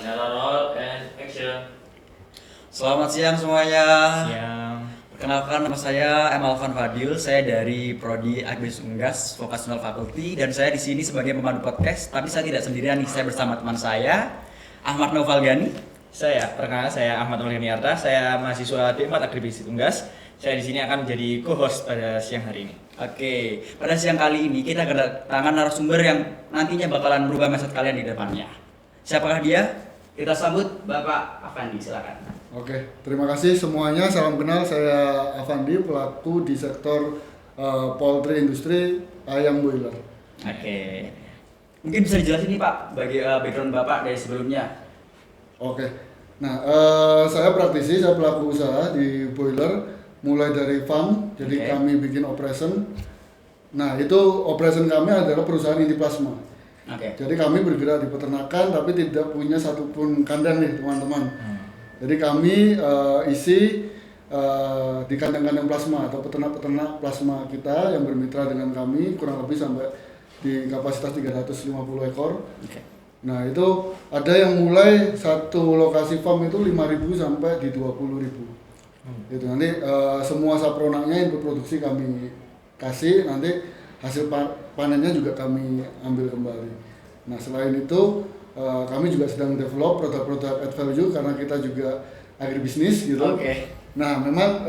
Camera roll and action. Selamat siang semuanya. Siang. Perkenalkan, nama saya M. Alvan Fadil. Saya dari Prodi Agribisnis Unggas, Vocational Faculty, dan saya di sini sebagai pemandu podcast. Tapi saya tidak sendirian nih, saya bersama teman saya, Ahmad Naufal Gani. Perkenalkan saya Ahmad Nurhani Arta. Saya mahasiswa D4 Agribisnis Unggas. Saya di sini akan menjadi co-host pada siang hari ini. Oke, pada siang kali ini kita kedatangan narasumber yang nantinya bakalan merubah mindset kalian di depannya. Siapakah dia? Kita sambut Bapak Afandi, silakan. Oke, terima kasih semuanya. Salam kenal, saya Afandi, pelaku di sektor poultry industri ayam boiler. Oke, mungkin bisa dijelasin nih Pak, bagi background Bapak dari sebelumnya. Oke, nah saya praktisi, saya pelaku usaha di boiler, mulai dari farm, jadi kami bikin operation. Nah itu operation kami adalah perusahaan inti plasma. Jadi kami bergerak di peternakan, tapi tidak punya satupun kandang nih teman-teman. Jadi kami isi di kandang-kandang plasma atau peternak-peternak plasma kita yang bermitra dengan kami kurang lebih sampai di kapasitas 350 ekor. Nah itu ada yang mulai satu lokasi farm itu 5.000 sampai di 20.000. Gitu. Nanti semua sapronaknya input produksi kami kasih, nanti hasil panennya juga kami ambil kembali. Nah selain itu kami juga sedang develop produk-produk add value karena kita juga agribisnis gitu. Nah memang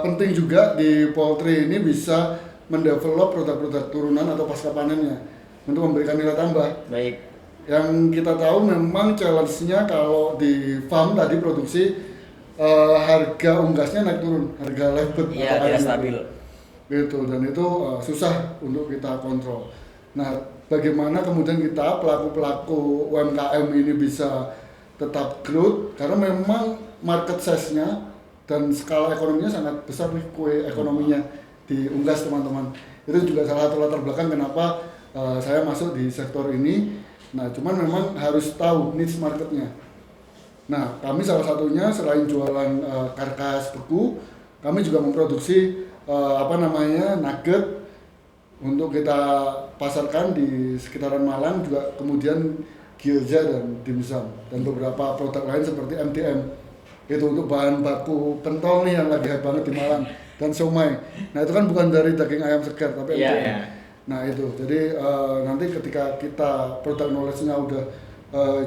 penting juga di poultry ini bisa mendevelop produk-produk turunan atau pasca panennya untuk memberikan nilai tambah. Baik. Yang kita tahu memang challenge-nya kalau di farm tadi produksi harga unggasnya naik turun, harga live bird atau tidak stabil. Gitu, dan itu susah untuk kita kontrol. Nah, bagaimana kemudian kita pelaku-pelaku UMKM ini bisa tetap growth karena memang market size-nya dan skala ekonominya sangat besar nih, kue ekonominya di unggas teman-teman. Itu juga salah satu latar belakang kenapa saya masuk di sektor ini. Nah, cuman memang harus tahu niche marketnya. Nah, kami salah satunya selain jualan karkas beku, kami juga memproduksi nugget untuk kita pasarkan di sekitaran Malang, juga kemudian gyoza dan dimsum dan beberapa produk lain seperti MDM. Itu untuk bahan baku pentol nih yang lagi hype banget di Malang, dan siomay. Nah, itu kan bukan dari daging ayam segar tapi MDM. Nah, itu. Jadi nanti ketika kita produk knowledge-nya udah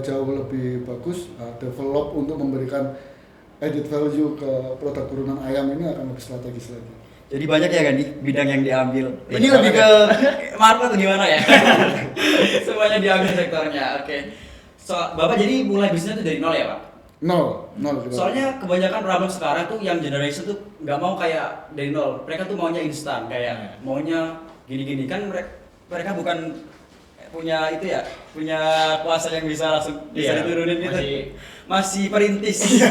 jauh lebih bagus, develop untuk memberikan added value ke produk turunan ayam ini akan lebih strategis lagi. Jadi banyak ya kan nih bidang yang diambil. Ini lebih ke market atau gimana ya? Semuanya diambil sektornya. Oke. Bapak jadi mulai bisnisnya itu dari nol ya Pak? Nol. Soalnya kebanyakan problem sekarang tuh yang generation tuh nggak mau kayak dari nol. Mereka tuh maunya instan, kayak maunya gini-gini kan mereka bukan punya itu ya, punya kuasa yang bisa langsung bisa diturunin gitu. Masih perintis.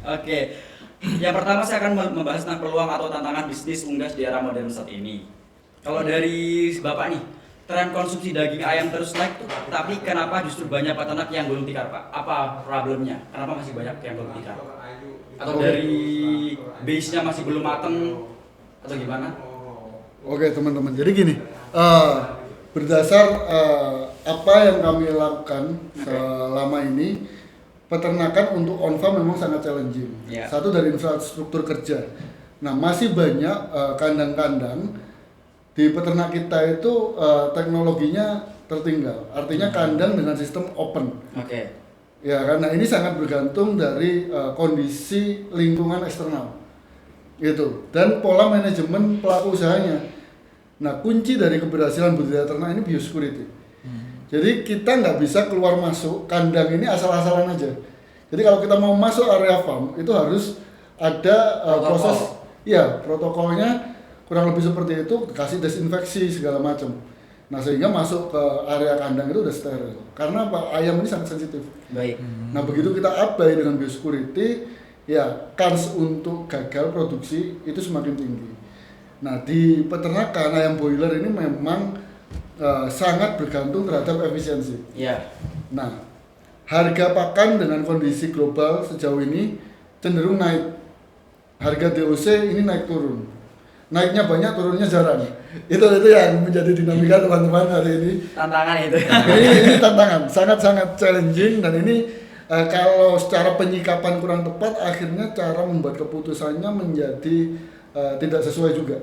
Oke. Yang pertama saya akan membahas tentang peluang atau tantangan bisnis unggas di era modern saat ini. Kalau dari Bapak nih, tren konsumsi daging ayam terus naik tuh, tapi kenapa justru banyak peternak yang gulung tikar Pak? Apa problemnya? Kenapa masih banyak yang gulung tikar? Atau dari base-nya masih belum mateng atau gimana? Oke teman-teman, jadi gini, berdasar apa yang kami lakukan selama ini, peternakan untuk on farm memang sangat challenging. Satu dari infrastruktur kerja. Nah, masih banyak kandang-kandang di peternak kita itu teknologinya tertinggal. Artinya kandang dengan sistem open. Ya, karena ini sangat bergantung dari kondisi lingkungan eksternal. Gitu. Dan pola manajemen pelaku usahanya. Nah, kunci dari keberhasilan budidaya ternak ini biosecurity. Jadi kita nggak bisa keluar masuk kandang ini asal-asalan aja. Jadi kalau kita mau masuk area farm itu harus ada proses, protokolnya kurang lebih seperti itu, kasih desinfeksi segala macam. Nah sehingga masuk ke area kandang itu udah steril. Karena apa? Ayam ini sangat sensitif. Baik. Nah begitu kita abai dengan biosecurity, ya kans untuk gagal produksi itu semakin tinggi. Nah di peternakan ayam boiler ini memang sangat bergantung terhadap efisiensi. Nah, harga pakan dengan kondisi global sejauh ini cenderung naik. Harga DOC ini naik turun. Naiknya banyak, turunnya jarang. Itu yang menjadi dinamika teman-teman hari ini. Tantangan itu. Ini tantangan, sangat-sangat challenging, dan ini kalau secara penyikapan kurang tepat, akhirnya cara membuat keputusannya menjadi tidak sesuai juga.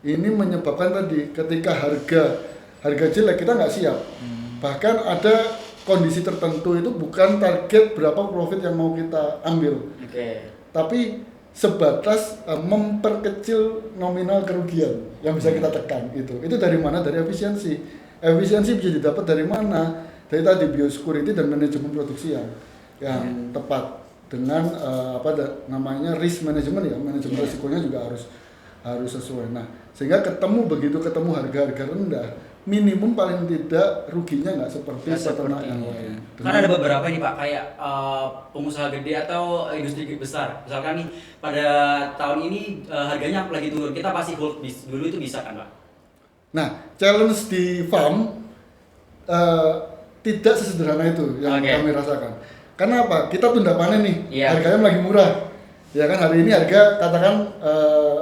Ini menyebabkan tadi ketika harga jelek kita nggak siap. Bahkan ada kondisi tertentu itu bukan target berapa profit yang mau kita ambil, tapi sebatas memperkecil nominal kerugian yang bisa kita tekan. Itu dari mana? Dari efisiensi bisa didapat dari mana? Dari tadi biosecurity dan manajemen produksi yang tepat dengan namanya risk management ya, manajemen risikonya juga harus sesuai. Nah, sehingga begitu ketemu harga-harga rendah, minimum paling tidak ruginya nggak seperti peternak yang lain. Karena ada beberapa nih Pak, kayak pengusaha gede atau industri besar. Misalkan nih pada tahun ini harganya lagi turun, kita pasti hold dulu, itu bisa kan Pak? Nah, challenge di farm tidak sesederhana itu yang kami rasakan. Karena apa? Kita tunda panen nih, harganya lagi murah. Ya kan, hari ini harga katakan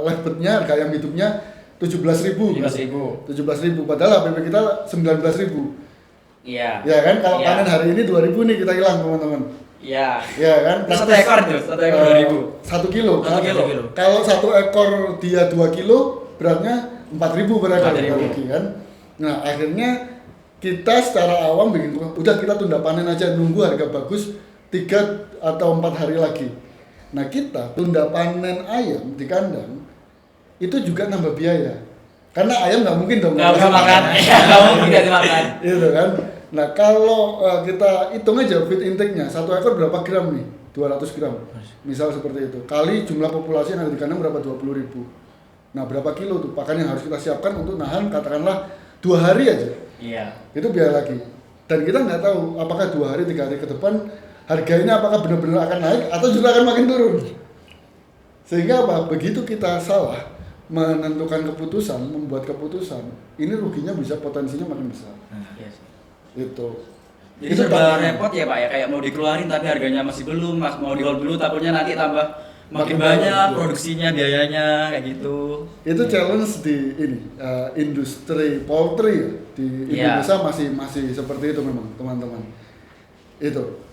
levetnya, harga ayam hidupnya 17.000. 17.000 padahal HPP kita 19.000. Iya. Ya kan, kalau panen hari ini 2.000 nih kita hilang teman-teman. Iya. Ya kan? Satu ekor tuh, 2.000. 1 kilo. 1 kilo. Kalau 1 ekor dia 2 kilo, beratnya 4.000 per ekor kan. Nah, akhirnya kita secara awam udah kita tunda panen aja, nunggu harga bagus 3 atau 4 hari lagi. Nah, kita tunda panen ayam di kandang itu juga nambah biaya, karena ayam nggak mungkin dong nggak bisa makan, nggak mungkin nggak dimakan. Itu kan. Nah, kalau kita hitung aja feed intake-nya, 1 ekor berapa gram nih? 200 gram, misal seperti itu. Kali jumlah populasi yang ada di kandang berapa? 20.000. Nah, berapa kilo tuh pakan yang harus kita siapkan untuk nahan katakanlah 2 hari aja. Iya. Itu biaya lagi. Dan kita nggak tahu apakah 2 hari 3 hari ke depan harganya apakah benar-benar akan naik atau juga akan makin turun. Sehingga apa? Begitu kita salah menentukan keputusan, membuat keputusan, ini ruginya bisa potensinya makin besar. Yes. Itu. Jadi serba repot ya Pak ya, kayak mau dikeluarin tapi harganya masih belum, mau di hold dulu takutnya nanti tambah makin banyak produksinya, biayanya kayak gitu. Itu challenge di industri poultry ya, di Indonesia masih seperti itu memang teman-teman. Itu.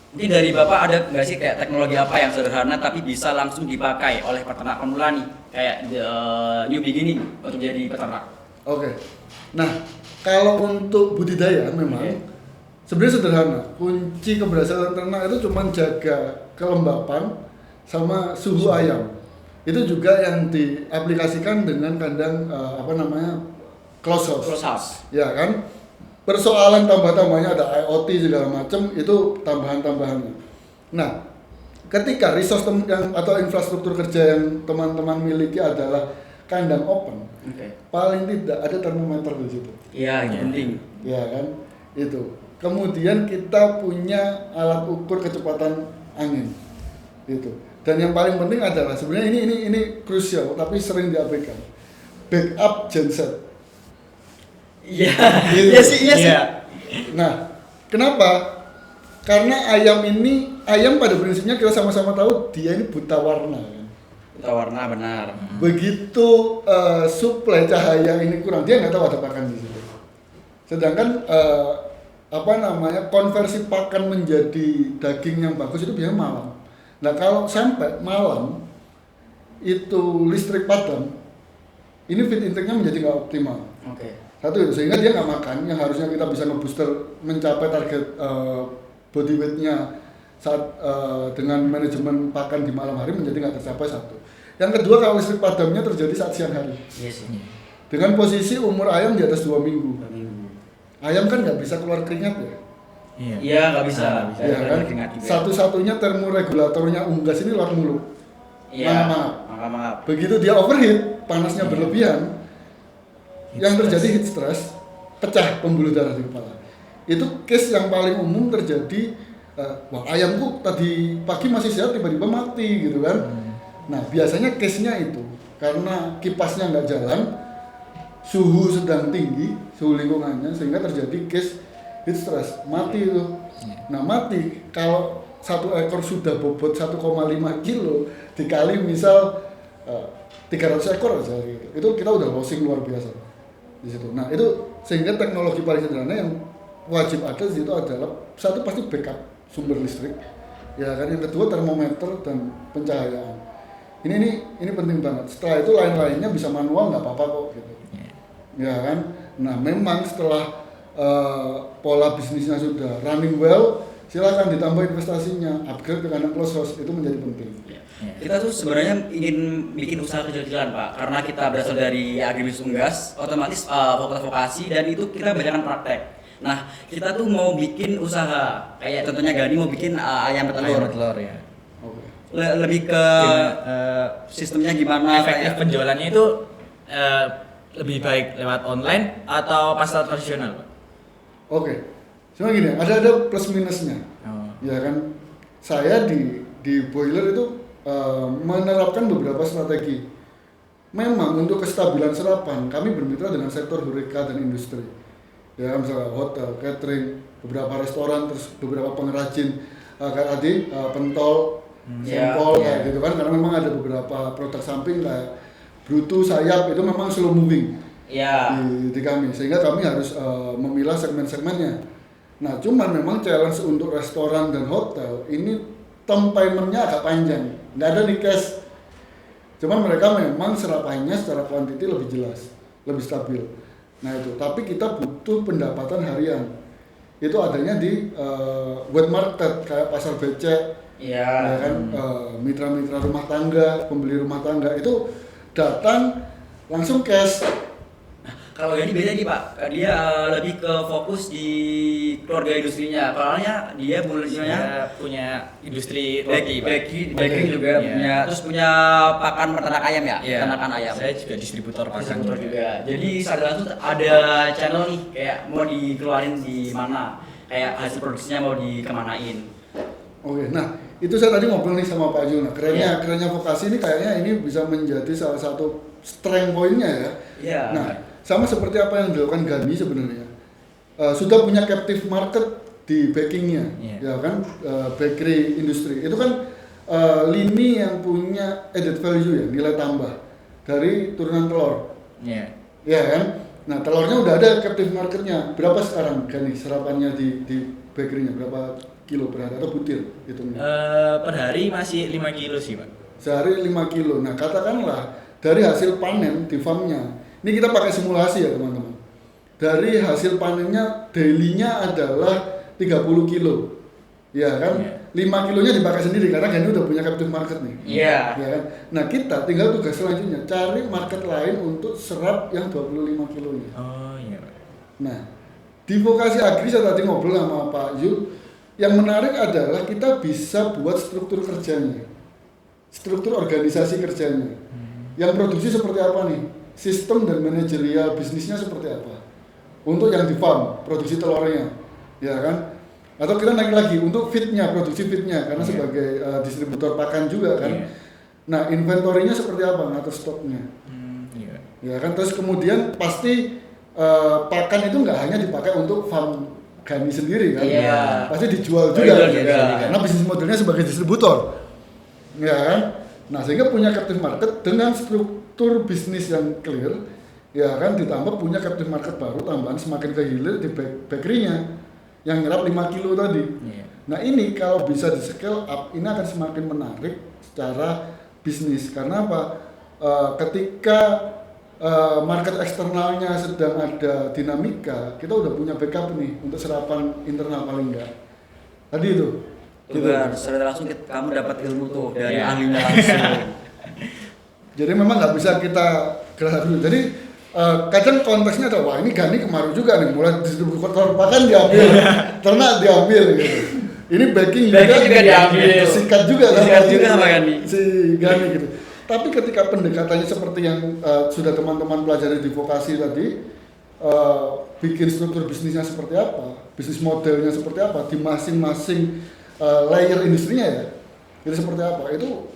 Mungkin dari Bapak ada nggak sih kayak teknologi apa yang sederhana tapi bisa langsung dipakai oleh peternak pemula nih, kayak new beginning untuk jadi peternak? Oke. Nah, kalau untuk budidaya memang sebenarnya sederhana. Kunci keberhasilan ternak itu cuma jaga kelembapan sama suhu ayam. Itu juga yang diaplikasikan dengan kandang close house. Ya kan? Persoalan tambah-tambahnya ada IoT segala macam, itu tambahan-tambahannya. Nah, ketika resource atau infrastruktur kerja yang teman-teman miliki adalah kandang open, paling tidak ada termometer di situ. Iya, itu penting. Ya kan, itu. Kemudian kita punya alat ukur kecepatan angin, itu. Dan yang paling penting adalah sebenarnya ini krusial, tapi sering diabaikan. Backup genset. Iya. Iya sih. Nah, kenapa? Karena ayam pada prinsipnya kita sama-sama tahu dia ini buta warna. Buta warna, benar. Begitu suplai cahaya ini kurang, dia nggak tahu ada pakan di situ. Sedangkan konversi pakan menjadi daging yang bagus itu biasanya malam. Nah, kalau sampai malam itu listrik padam, ini feed intake-nya menjadi nggak optimal. Satu itu, sehingga dia nggak makan, yang harusnya kita bisa nge-booster mencapai target body weight-nya saat dengan manajemen pakan di malam hari menjadi nggak tercapai. Satu. Yang kedua, kalau listrik padamnya terjadi saat siang hari. Dengan posisi umur ayam di atas 2 minggu. Ayam kan nggak bisa keluar keringat ya? Iya, nggak bisa. Ya kan? Satu-satunya termoregulatornya unggas ini lewat mulut. Maaf. Begitu dia overheat, panasnya berlebihan, yang terjadi heat stress, pecah pembuluh darah di kepala. Itu case yang paling umum terjadi. Wah, ayamku tadi pagi masih sehat, tiba-tiba mati gitu kan. Nah, biasanya case-nya itu karena kipasnya nggak jalan, suhu sedang tinggi, suhu lingkungannya, sehingga terjadi case heat stress, mati itu. Nah, mati kalau 1 ekor sudah bobot 1,5 kilo dikali misal 300 ekor aja gitu. Itu kita udah losing luar biasa di situ. Nah itu sehingga teknologi paling sederhana yang wajib ada di situ adalah satu pasti backup sumber listrik, ya kan. Yang kedua termometer dan pencahayaan. Ini penting banget. Setelah itu lain-lainnya bisa manual nggak apa-apa kok gitu, ya kan. Nah memang setelah pola bisnisnya sudah running well, silakan ditambah investasinya, upgrade ke kandang close house itu menjadi penting. Kita tuh sebenarnya ingin bikin usaha kecil-kecilan Pak, karena kita berasal dari agribisnis Unggas, otomatis fakultas vokasi dan itu kita banyakkan praktek. Nah kita tuh mau bikin usaha, kayak contohnya Gani mau bikin ayam petelur. Ayam telur ya. Oke. Lebih ke sistemnya gimana? Efektif penjualannya itu lebih baik lewat online atau pasar tradisional, Pak? Oke. Cuma gini, ada plus minusnya. Oh. Ya kan, saya di boiler itu menerapkan beberapa strategi. Memang untuk kestabilan serapan, kami bermitra dengan sektor horeca dan industri. Ya, misalnya hotel, catering, beberapa restoran, terus beberapa pengrajin kayak tadi pentol, sampel kayak gitu kan. Karena memang ada beberapa produk samping kayak brutu, sayap itu memang slow moving di kami, sehingga kami harus memilah segmen-segmennya. Nah, cuman memang challenge untuk restoran dan hotel ini term payment-nya agak panjang, nggak ada di cash. Cuman mereka memang serapannya secara kuantiti lebih jelas, lebih stabil. Nah itu, tapi kita butuh pendapatan harian. Itu adanya di wet market kayak pasar becek, ya kan, mitra-mitra rumah tangga, pembeli rumah tangga itu datang langsung cash. Kalau Gani beda nih Pak, dia lebih ke fokus di keluarga industrinya. Soalnya dia punya industri roti, bakery juga punya, terus punya pakan peternak ayam ya, peternakan ayam. Saya juga distributor pakan juga. Jadi saya langsung ada channel nih, kayak mau dikeluarin di mana, kayak hasil produksinya mau dikemanain. Oke, nah itu saya tadi ngobrol nih sama Pak Juna. Kerennya vokasi ini kayaknya ini bisa menjadi salah satu strength point-nya ya. Iya. Nah, sama seperti apa yang dilakukan Gani sebenarnya, sudah punya captive market di bakingnya, ya kan, bakery industri itu kan lini yang punya added value ya, nilai tambah dari turunan telur, ya kan. Nah telurnya udah ada captive marketnya. Berapa sekarang Gani serapannya di bakerynya, berapa kilo per hari atau butir hitungnya? Per hari masih 5 kilo sih Pak. Sehari 5 kilo. Nah katakanlah dari hasil panen di farmnya, ini kita pakai simulasi ya teman-teman. Dari hasil panennya daily-nya adalah 30 kilo. Ya kan? 5 kilonya dipakai sendiri karena Gani udah punya captive market nih. Iya. Ya kan? Nah, kita tinggal tugas selanjutnya cari market lain untuk serap yang 25 kilonya. Oh iya. Nah, di vokasi agri saya tadi ngobrol sama Pak Yul, yang menarik adalah kita bisa buat struktur kerjanya. Struktur organisasi kerjanya. Yang produksi seperti apa nih? Sistem dan manajerial bisnisnya seperti apa? Untuk yang di farm, produksi telurnya, ya kan? Atau kita naik lagi untuk feednya, produksi feednya, karena sebagai distributor pakan juga kan. Nah, inventorinya seperti apa? Ngatur stoknya, ya kan? Terus kemudian pasti pakan itu nggak hanya dipakai untuk farm Gani sendiri kan? Pasti dijual juga, karena bisnis modelnya sebagai distributor, ya kan? Nah, sehingga punya captive market dengan struktur bisnis yang clear, ya kan, ditambah punya captive market baru tambahan semakin kehilir di bakery-nya yang nyerap 5 kilo tadi. Nah, ini kalau bisa di scale up, ini akan semakin menarik secara bisnis. Karena apa? Ketika market eksternalnya sedang ada dinamika, kita udah punya backup nih untuk serapan internal paling enggak. Tadi itu. Gitu. Secara langsung kamu dapat ilmu tuh dari ahlinya langsung. Jadi memang nggak bisa kita gerak dulu. Jadi kadang konteksnya ada, wah ini Gani kemarin juga nih, mulai distributor pakan diambil, ternak diambil gitu. Ini baking juga diambil. Sikat juga sama Gani. Si Gani gitu. Tapi ketika pendekatannya seperti yang sudah teman-teman pelajari di vokasi tadi, bikin struktur bisnisnya seperti apa, bisnis modelnya seperti apa di masing-masing layer industrinya ya, jadi seperti apa, itu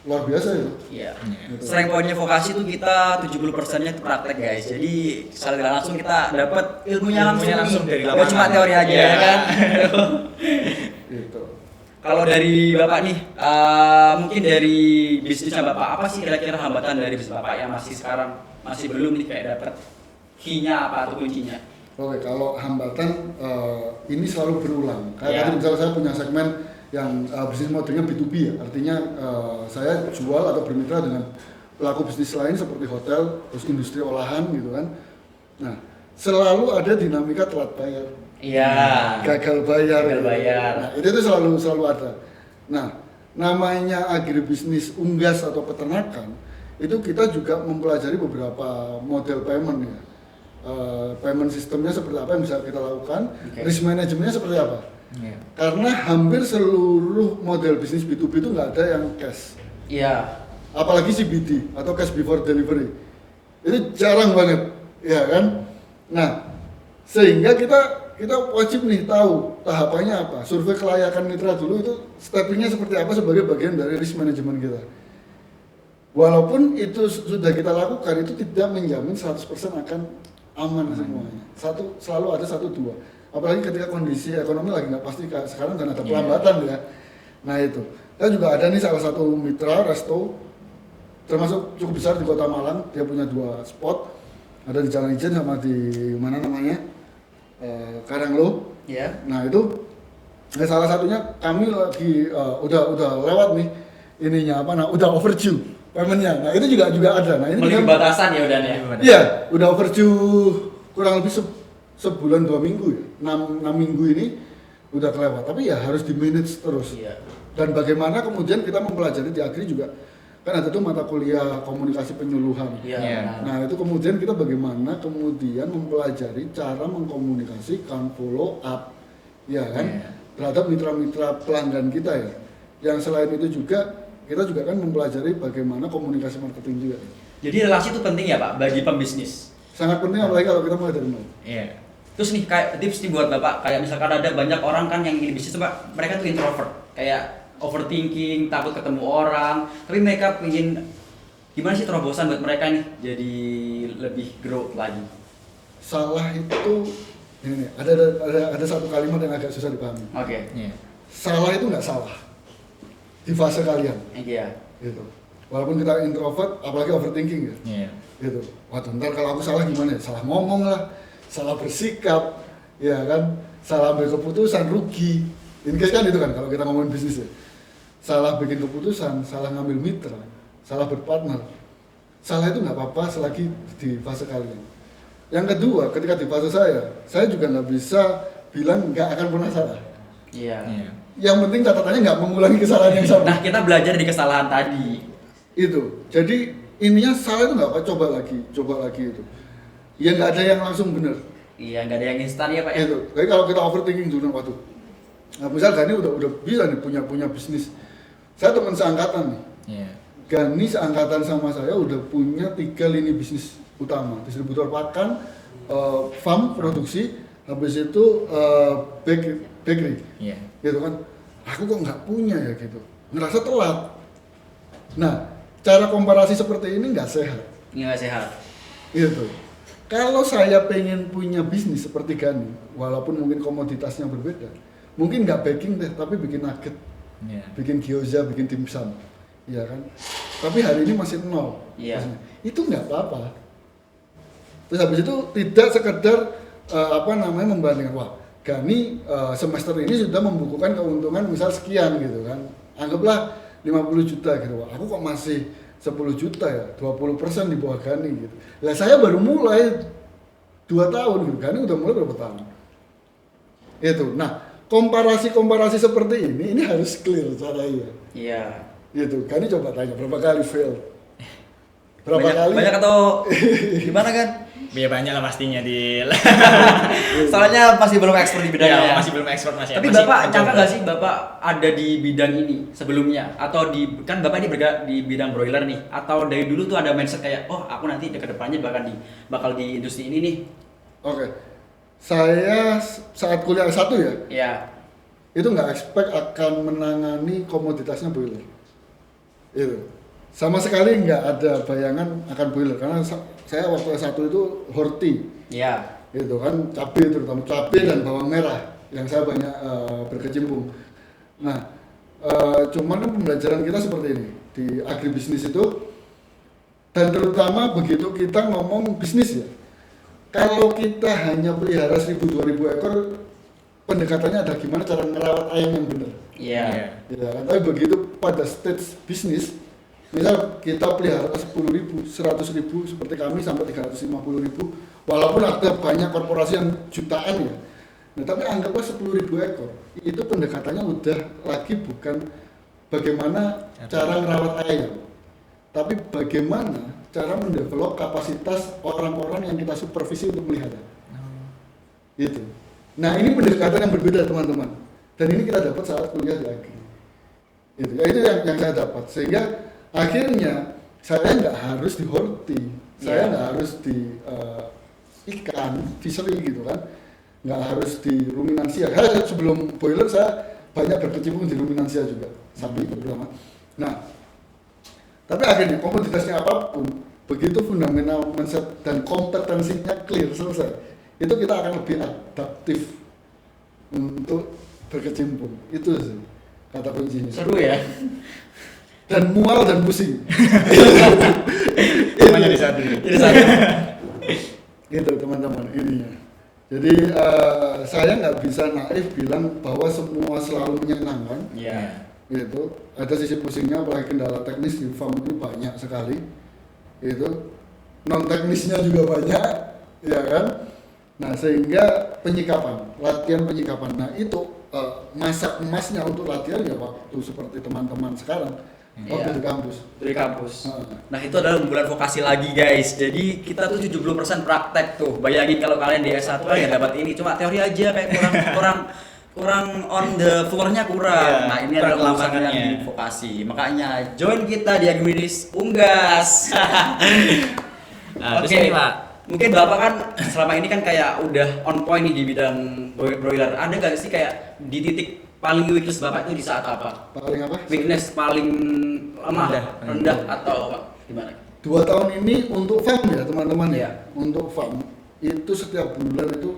luar biasa itu. Iya. Strength point-nya vokasi itu kita 70%-nya itu praktek guys. Jadi secara langsung kita dapat ilmunya langsung dari lapangan. Cuma teori aja ya kan. Gitu. Kalau dari Bapak nih, mungkin dari bisnisnya Bapak, apa sih kira-kira hambatan dari bisnis Bapak yang masih sekarang masih belum nih kayak dapat key-nya apa atau kuncinya? Oke, kalau hambatan ini selalu berulang. Kayak Ya. tadi misalnya saya punya segmen yang bisnis modelnya B2B ya, artinya saya jual atau bermitra dengan pelaku bisnis lain seperti hotel, terus industri olahan gitu kan. Nah, selalu ada dinamika telat bayar, Iya. gagal bayar. Gagal bayar. Nah, itu tuh selalu ada. Nah, namanya agribisnis unggas atau peternakan, itu kita juga mempelajari beberapa model payment ya. Payment sistemnya seperti apa yang bisa kita lakukan, Oke. risk manajemennya seperti apa. Iya. Karena hampir seluruh model bisnis B2B itu nggak ada yang cash. Iya. Apalagi CBD atau cash before delivery. Itu jarang banget, ya kan? Nah, sehingga kita wajib nih tahu tahapannya apa. Survei kelayakan mitra dulu itu steppingnya seperti apa sebagai bagian dari risk management kita. Walaupun itu sudah kita lakukan, itu tidak menjamin 100% akan aman semuanya. Selalu ada 1-2. Apalagi ketika kondisi ekonomi lagi nggak pasti kayak sekarang dan ada pelambatan ya. Nah itu. Dan juga ada nih salah satu mitra resto termasuk cukup besar di Kota Malang. Dia punya 2 spot. Ada di Jalan Ijen sama di mana namanya Karanglo. Iya. Nah itu salah satunya kami lagi udah lewat nih ininya apa nah udah overdue paymentnya. Nah itu juga ada. Nah ini Melihat kan- batasan ya udah ya. iya udah overdue kurang lebih sebulan 2 minggu ya 6 minggu ini udah kelewat. Tapi ya harus di manage terus. Iya. Dan bagaimana kemudian kita mempelajari di Agri juga kan ada tuh mata kuliah komunikasi penyuluhan. Iya. Iya. Nah itu kemudian kita bagaimana kemudian mempelajari cara mengkomunikasikan follow up, ya kan, Iya. terhadap mitra-mitra pelanggan kita ya. Yang selain itu juga kita juga kan mempelajari bagaimana komunikasi marketing juga. Jadi relasi itu penting ya Pak bagi pembisnis. Sangat penting apalagi kalau kita mulai dari nol. Iya. Terus nih kayak tips nih buat Bapak, kayak misalkan ada banyak orang kan yang ingin bisnis Pak, mereka tuh introvert, kayak overthinking, takut ketemu orang, tapi mereka ingin gimana sih terobosan buat mereka nih jadi lebih grow lagi. Salah itu ini nih, ada satu kalimat yang agak susah dipahami. Oke. Iya. Salah itu nggak salah di fase kalian, Iya. gitu. Walaupun kita introvert, apalagi overthinking ya. Iya. Gitu. Waduh, ntar kalau aku salah gimana ya? Salah ngomong lah, salah bersikap, ya kan, salah ambil keputusan, rugi. In case kan itu kan kalau kita ngomongin bisnis ya. Salah bikin keputusan, salah ngambil mitra, salah berpartner. Salah itu nggak apa-apa selagi di fase kalian. Yang kedua, ketika di fase saya juga nggak bisa bilang nggak akan pernah salah. Iya. Iya. Yang penting catatannya nggak mengulangi kesalahan yang sama. Nah, kita belajar dari kesalahan tadi. Itu jadi ininya salah itu nggak apa coba lagi itu ya nggak ada yang langsung bener Iya, nggak ada yang instan ya Pak ya. itu. Jadi kalau kita overthinking dulu waduh nah, misal Gani udah bisa nih punya bisnis, saya teman seangkatan nih, Iya. Gani seangkatan sama saya udah punya 3 lini bisnis utama, distributor pakan, farm produksi, habis itu bakery Iya. gitu kan. Aku kok nggak punya ya gitu, ngerasa telat. Nah cara komparasi seperti ini nggak sehat Ini nggak sehat. gitu. Kalau saya pengen punya bisnis seperti Gani, walaupun mungkin komoditasnya berbeda, mungkin nggak baking deh, tapi bikin nugget, Iya. bikin gyoza, bikin dimsum, ya kan. Tapi hari ini masih 0. Iya. Itu nggak apa-apa. Terus habis itu tidak sekedar membandingkan, wah Gani semester ini sudah membukukan keuntungan misal sekian gitu kan. Anggaplah 50 juta gitu. Wah, aku kok masih 10 juta ya, 20% di bawah Gani gitu. Lah saya baru mulai 2 tahun gitu. Gani udah mulai berapa tahun? Itu. Nah, komparasi seperti ini harus clear caranya. Iya. Gitu. Gani coba tanya berapa kali fail? Berapa banyak, kali? banyak atau gimana kan? Ya banyak lah pastinya di. Soalnya masih belum ekspor di bidangnya. Ya, masih belum ekspor masih. Tapi masih Bapak mencoba. nyangka nggak sih Bapak ada di bidang ini sebelumnya atau kan Bapak ini bergerak di bidang broiler nih atau dari dulu tuh ada mindset kayak oh aku nanti ke depannya bakal di industri ini nih. Oke. Saya saat kuliah S1 ya, Iya. itu nggak expect akan menangani komoditasnya boiler. Itu. Sama sekali nggak ada bayangan akan boiler karena saya waktu S1 itu horti. Iya. Itu kan cabai, terutama cabai dan bawang merah yang saya banyak berkecimpung. Nah, Cuman kan pembelajaran kita seperti ini di agribisnis itu, dan terutama begitu kita ngomong bisnis ya. Kalau kita hanya pelihara 1.000-2.000 ekor, pendekatannya ada gimana cara ngerawat ayam yang benar. Iya. Ya, tapi begitu pada stage bisnis, misal kita pelihara 10.000, 100.000 seperti kami sampai 350.000, walaupun ada banyak korporasi yang jutaan ya. Nah, tapi anggaplah 10.000 ekor, itu pendekatannya udah lagi bukan bagaimana cara ngerawat ayam, tapi bagaimana cara mendevelop kapasitas orang-orang yang kita supervisi untuk melihara. Gitu. Nah, ini pendekatan yang berbeda teman-teman. Dan ini kita dapat saat kuliah di Agri. Itu yang saya dapat. Sehingga akhirnya saya nggak harus di horti, saya nggak harus di ikan, fishery gitu kan, nggak harus di ruminansia. Sebelum boiler saya banyak berkecimpung di ruminansia juga, sapi terutama. Nah, tapi akhirnya komoditasnya apapun, begitu fundamental mindset dan kompetensinya clear selesai, itu kita akan lebih adaptif untuk berkecimpung. Itu sih kata kuncinya. Seru ya. Dan mual dan pusing. Semuanya di satu. Gitu teman-teman ininya. Jadi saya nggak bisa naif bilang bahwa semua selalu menyenangkan. Iya. Gitu. Ada sisi pusingnya, apalagi kendala teknis di farm itu banyak sekali. Itu non teknisnya juga banyak, ya kan? Nah, sehingga latihan penyikapan. Nah, itu masa emasnya untuk latihan ya waktu seperti teman-teman sekarang waktu Iya. di kampus. Dari kampus. Nah, itu adalah unggulan vokasi lagi guys. Jadi kita tuh 70% praktek tuh. Bayangin kalau kalian di S1 kan ya dapat ini, cuma teori aja kayak kurang on the floor-nya kurang. Iya, Nah, ini kurang adalah urusan lapangannya. yang di vokasi. Makanya join kita di Agribisnis Unggas. Nah, terus Oke. ini Pak. Mungkin Bapak kan selama ini kan kayak udah on point nih di bidang broiler. Ada gak sih kayak di titik paling weakness Bapak itu di saat apa? Paling apa? Weakness paling lemah, rendah atau apa? Gimana? 2 tahun ini untuk farm ya teman-teman ya. Iya. Untuk farm itu setiap bulan itu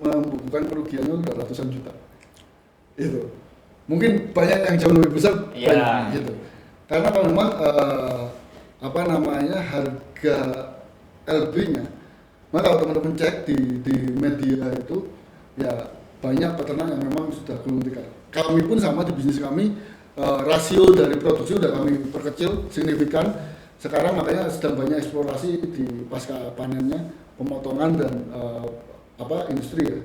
membukukan kerugiannya udah ratusan juta. Itu. Mungkin banyak yang jauh lebih besar, Iya. banyak gitu. Karena kalau memang harga LB-nya, maka kalau teman-teman cek di media itu ya banyak peternak yang memang sudah gulung tikar. Kami pun sama di bisnis kami, rasio dari produksi udah kami perkecil signifikan. Sekarang makanya sedang banyak eksplorasi di pasca panennya, pemotongan dan industri ya.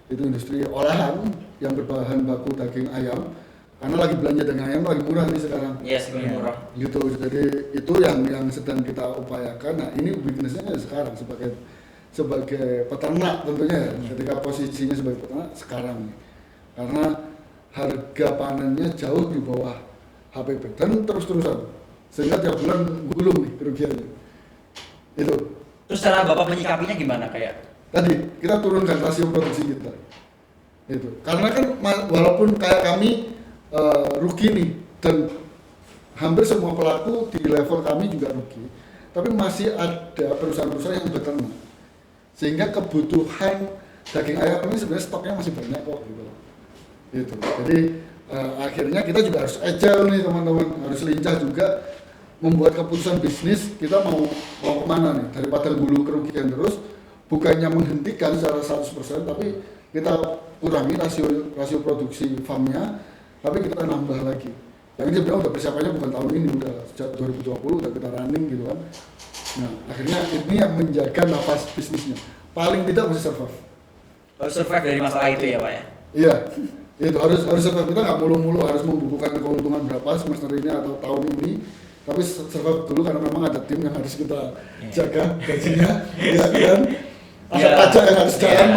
Itu industri olahan yang berbahan baku daging ayam. Karena lagi belanja daging ayam lagi murah nih sekarang. Iya, sebenarnya murah. Gitu. Jadi itu yang sedang kita upayakan. Nah, ini weakness-nya sekarang sebagai peternak tentunya ya. Ketika posisinya sebagai peternak sekarang nih. Karena harga panennya jauh di bawah HPP dan terus-terusan. Sehingga tiap bulan gulung nih kerugiannya. Itu. Terus cara Bapak menyikapinya gimana kayak? Tadi kita turunkan rasio produksi kita. Itu. Karena kan walaupun kayak kami rugi nih dan hampir semua pelaku di level kami juga rugi, tapi masih ada perusahaan-perusahaan yang beternak. Sehingga kebutuhan daging ayam ini sebenarnya stoknya masih banyak kok gitu. Gitu. Jadi akhirnya kita juga harus agile nih teman-teman, harus lincah juga membuat keputusan bisnis kita mau kemana nih, daripada gulu kerugian terus, bukannya menghentikan secara 100% tapi kita kurangi rasio produksi farmnya, tapi kita nambah lagi. Yang ini bilang udah persiapannya bukan tahun ini, udah sejak 2020 udah kita running gitu kan. Nah akhirnya ini yang menjaga nafas bisnisnya, paling tidak masih survive. Harus survive dari masalah itu ya Pak ya? Iya, itu harus survive. Kita nggak mulu-mulu harus membukukan keuntungan berapa semester ini atau tahun ini, tapi survive dulu karena memang ada tim yang harus kita jaga gajinya, ya kan. Aset pajak yang harus jalan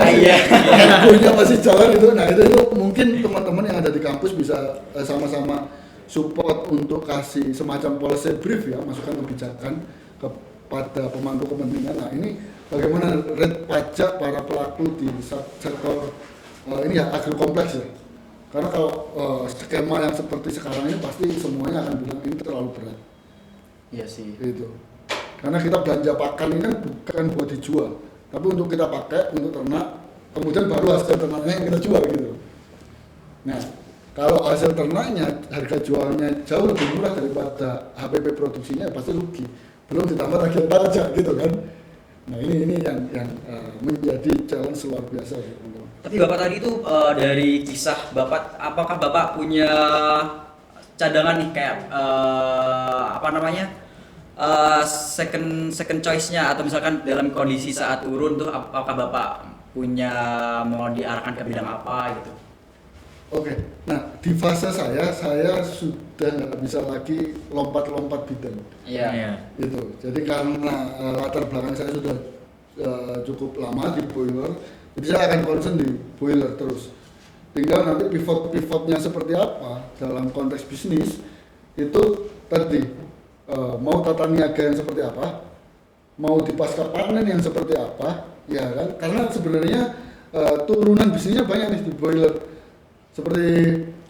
punya masih jalan itu. Nah itu mungkin teman-teman yang ada di kampus bisa sama-sama support untuk kasih semacam policy brief ya, masukan kebijakan kepada pemangku kepentingan. Nah ini bagaimana rate pajak para pelaku di sektor ini ya agrokompleks ya. Karena kalau skema yang seperti sekarang ini pasti semuanya akan bilang ini terlalu berat. Iya sih. Itu. Karena kita belanja pakan ini kan bukan buat dijual, tapi untuk kita pakai untuk ternak, kemudian baru hasil ternaknya yang kita jual gitu. Nah, Kalau hasil ternaknya harga jualnya jauh lebih murah daripada HPP produksinya, pasti rugi. Belum ditambah tagihan pajak gitu kan. Nah ini yang menjadi challenge luar biasa sih, teman-teman. Tapi Bapak tadi itu dari kisah Bapak, apakah Bapak punya cadangan nih kayak apa namanya second choice-nya, atau misalkan dalam kondisi saat turun tuh apakah Bapak punya mau diarahkan ke bidang apa gitu? Oke, nah di fase saya sudah nggak bisa lagi lompat-lompat bidang. Iya. Gitu. Jadi karena latar belakang saya sudah cukup lama di boiler, jadi saya akan concern di boiler terus. Tinggal nanti pivotnya seperti apa dalam konteks bisnis itu tadi mau tata niaga yang seperti apa, mau di pasca panen yang seperti apa, ya kan? Karena sebenarnya turunan bisnisnya banyak nih di boiler. Seperti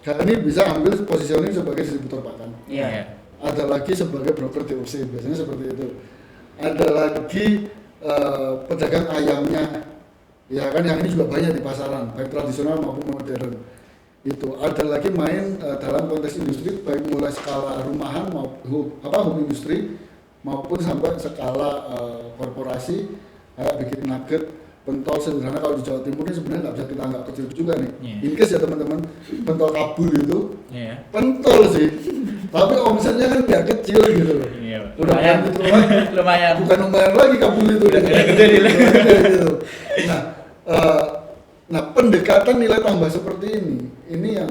kali ini bisa ambil positioning sebagai distributor pakan. Iya. Ada lagi sebagai broker DOC, biasanya seperti itu. Ada lagi pedagang ayamnya, ya kan, yang ini juga banyak di pasaran, baik tradisional maupun modern. Itu ada lagi main dalam konteks industri, baik mulai skala rumahan maupun home industri maupun sampai skala korporasi, kayak bikin nugget, pentol sederhana. Kalau di Jawa Timur ini sebenarnya nggak bisa kita anggap kecil juga nih. In case ya teman-teman, pentol kabul itu pentol sih, tapi omsetnya kan nggak kecil gitu loh. Lumayan. Lumayan. Bukan lumayan lagi kabul itu. Gitu. Nah, pendekatan nilai tambah seperti ini yang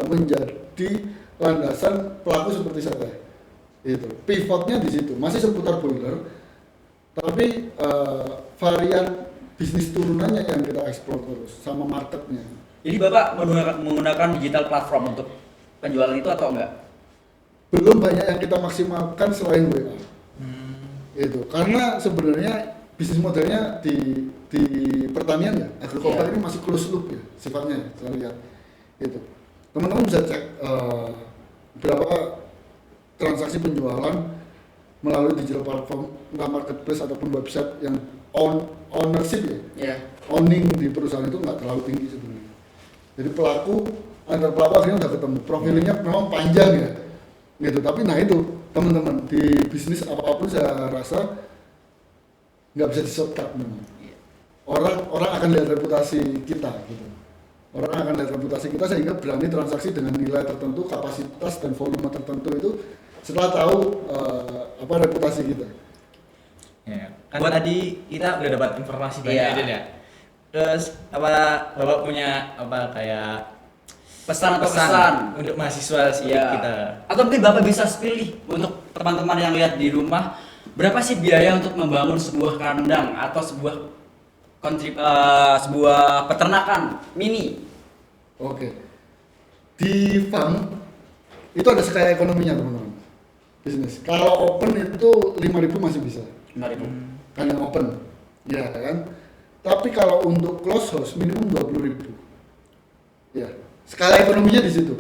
menjadi landasan pelaku seperti saya. Itu pivotnya di situ, masih seputar boiler, tapi varian bisnis turunannya yang kita eksplor terus sama marketnya. Jadi Bapak menggunakan digital platform untuk penjualan itu atau enggak? Belum banyak yang kita maksimalkan selain WA. Itu karena sebenarnya bisnis modelnya di pertanian ya, agrikultur ini masih close loop ya sifatnya, saya lihat. Itu teman-teman bisa cek berapa transaksi penjualan melalui digital platform, entah marketplace ataupun website yang ownership ya, owning di perusahaan itu nggak terlalu tinggi sebenarnya. Jadi antar pelaku akhirnya udah ketemu, profilingnya memang panjang ya, gitu. Tapi nah itu teman-teman di bisnis apapun saya rasa nggak bisa di-shortcut memang. Orang akan lihat reputasi kita, gitu. Orang akan lihat reputasi kita sehingga berani transaksi dengan nilai tertentu, kapasitas dan volume tertentu itu setelah tahu reputasi kita. Ya, kan tadi kita udah dapat informasi banyak ya. Terus Bapak punya kayak pesan untuk mahasiswa kita? Atau mungkin Bapak bisa pilih untuk teman-teman yang lihat di rumah, berapa sih biaya untuk membangun sebuah kandang atau sebuah peternakan mini? Oke. Di farm itu ada skala ekonominya teman-teman. Bisnis. Kalau open itu 5.000 masih bisa. 5.000. Kan yang open. Ya kan. Tapi kalau untuk close house minimum 20.000. Ya. Skala ekonominya di situ.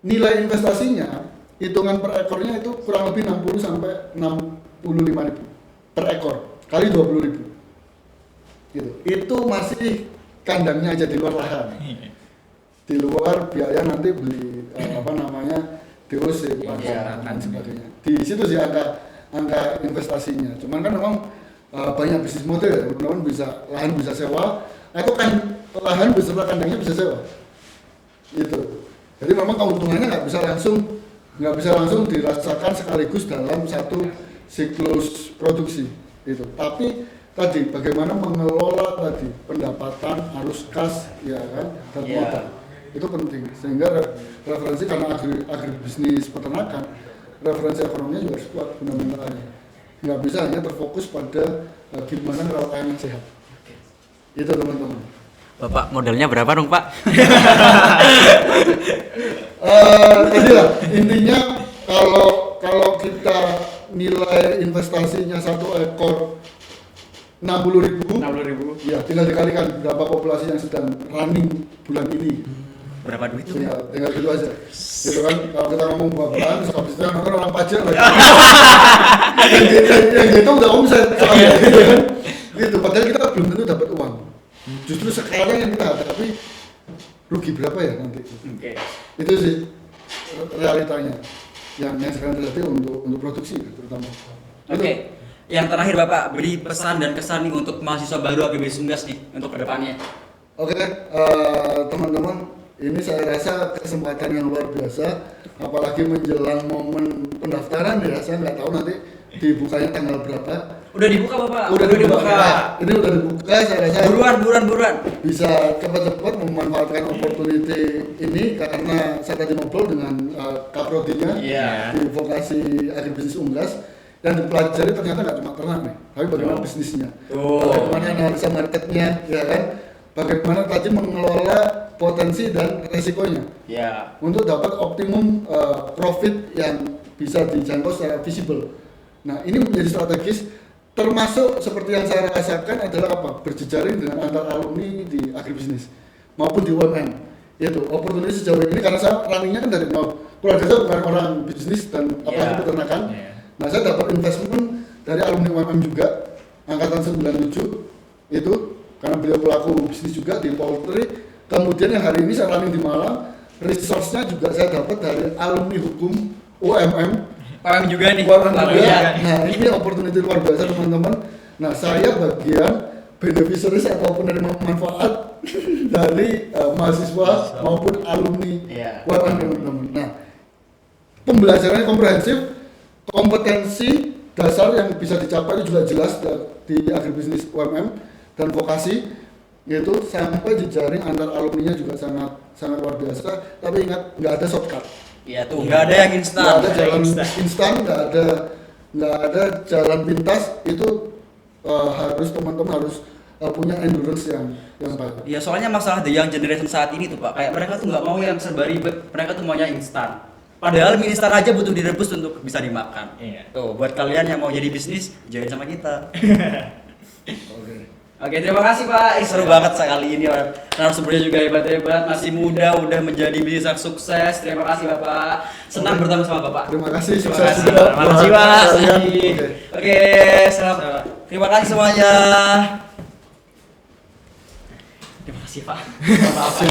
Nilai investasinya hitungan per ekornya itu kurang lebih 60 sampai 65.000 per ekor kali 20.000. Gitu. Itu masih kandangnya aja di luar lahan. Di luar biaya nanti beli DOC, dan sebagainya. Di situ sih angka investasinya. Cuman kan memang banyak bisnis model ya, teman-teman lahan bisa sewa, atau kan lahan beserta kandangnya bisa sewa. Gitu. Jadi memang keuntungannya nggak bisa langsung dirasakan sekaligus dalam satu siklus produksi. Itu. Tapi tadi bagaimana mengelola tadi pendapatan, arus kas, ya kan, dan modal. Itu penting, sehingga referensi karena agribisnis peternakan, referensi ekonominya juga harus kuat fundamentalnya. Nggak bisa hanya terfokus pada gimana merawat ayam yang sehat. Itu teman-teman. Bapak modalnya berapa dong Pak? Tadi lah intinya kalau kita nilai investasinya satu ekor 60.000, ya tinggal dikalikan berapa populasi yang sedang running bulan ini. Berapa duit tuh? Tinggal gitu aja. Gitu kan, kalau kita ngomong buah-buahan, terus habis itu orang pajak lagi. yang gitu udah omset, gitu kan. Gitu, padahal kita belum tentu dapat uang. Justru sekarang yang kita hadapi rugi berapa ya nanti. Oke. Itu sih realitanya yang sekarang terjadi untuk produksi terutama. Oke. Yang terakhir Bapak beri pesan dan kesan nih untuk mahasiswa baru AGBIS Unggas nih untuk kedepannya. Oke, teman-teman, ini saya rasa kesempatan yang luar biasa, apalagi menjelang momen pendaftaran ya. Saya nggak tahu nanti dibukanya tanggal berapa. Udah dibuka Bapak. Udah dibuka. Ini udah dibuka, saya rasa Buruan. bisa cepat-cepat memanfaatkan opportunity ini karena saya tadi ngobrol dengan kaprodinya Iya. di vokasi agribisnis Unggas dan dipelajari ternyata nggak cuma ternak nih, tapi bagaimana bisnisnya, bagaimana analisa marketnya, ya kan, bagaimana tadi mengelola potensi dan resikonya Ya. untuk dapat optimum profit yang bisa dijangkau secara visible. Nah ini menjadi strategis, termasuk seperti yang saya rasakan adalah apa? Berjejaring dengan antar alumni di agribisnis maupun di UMM. Itu opportunity sejauh ini karena saya runningnya kan dari nol. Keluarga saya bukan orang bisnis dan apalagi peternakan. Nah saya dapat investment dari alumni UMM juga, angkatan 97 itu karena beliau pelaku bisnis juga di poultry. Kemudian yang hari ini saya running di Malang, resource-nya juga saya dapat dari alumni hukum UMM. UMM juga nih. UMM juga. Iya. Nah ini opportunity luar biasa teman-teman. Nah saya bagian beneficiaries atau penerima manfaat dari mahasiswa maupun alumni UMM teman-teman. Nah pembelajarannya komprehensif, kompetensi dasar yang bisa dicapai itu juga jelas di agribisnis UMM dan vokasi, yaitu sampai jejaring antar alumninya juga sangat luar biasa. Tapi ingat, nggak ada shortcut. Iya tuh, nggak ada yang instan. Nggak ada jalan instan, nggak ada jalan pintas. Itu harus teman-teman harus punya endurance yang baik. Ya soalnya masalah the young generation saat ini tuh Pak, kayak mereka tuh nggak mau yang serba ribet, mereka tuh maunya instan. Padahal mie instan aja butuh direbus untuk bisa dimakan. Iya. Tuh, buat kalian yang mau jadi bisnis, join sama kita. Oke. Oke, terima kasih Pak. Seru banget sekali ini. Narasumbernya juga hebat-hebat, masih muda, udah menjadi bisnis yang sukses. Terima kasih Bapak. Senang bertemu sama Bapak. Terima kasih, Terima sukses kasih. juga. Terima kasih Pak. Kalian. Oke. Oke, selamat. Terima kasih semuanya. Terima kasih Pak. Maaf.